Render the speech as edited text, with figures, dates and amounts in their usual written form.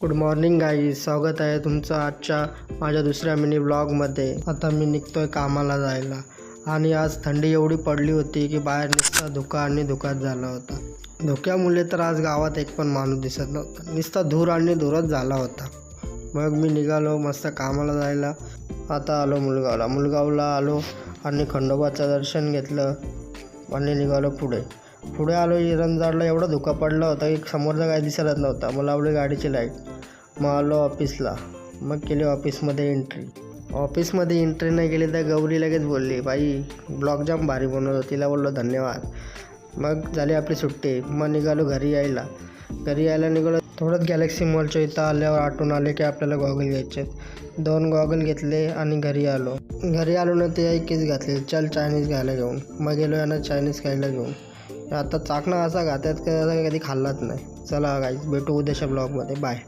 Good morning guys, स्वागत आहे तुमचं आजच्या माझ्या दुसऱ्या मिनी ब्लॉगमध्ये. आता मी निघतोय कामाला जायला आणि आज थंडी एवढी पडली होती की बाहेर नुसता धुका आणि धुकाच झाला होता. धुक्यामुळे तर आज गावात एक पण माणूस दिसत नव्हता, नुसता धूर आणि धूरच झाला होता. मग मी निघालो मस्त कामाला जायला. आता आलो मुलगावला आलो आणि खंडोबाचं दर्शन घेतलं आणि निघालो पुढे आलो. इरंजाडला एवढा धुका पडला होता की समोरचा काय दिसतच नव्हता. मला आवडली गाडीची लाईट. मग आलो ऑफिसला. मग केली ऑफिसमध्ये एंट्री नाही केली तर गौरी लगेच बोलली, बाई ब्लॉग जाम भारी बनवतो. तिला बोललो धन्यवाद. मग झाली आपली सुट्टी. मग निघालो घरी यायला निघालो. थोडंच गॅलेक्सी मॉलच्या इथं आल्यावर आठवून आले की आपल्याला गॉगल घ्यायचे. 2 गॉगल घेतले आणि घरी आलो ना ते ऐकीच घातले, चल चायनीज घ्यायला घेऊन. मग गेलो यांना चायनीज खायला घेऊन. आता चाकणा असा घातात का कधी खाल्लाच नाही. चला गाईज, भेटू उद्याच्या ब्लॉगमध्ये. बाय.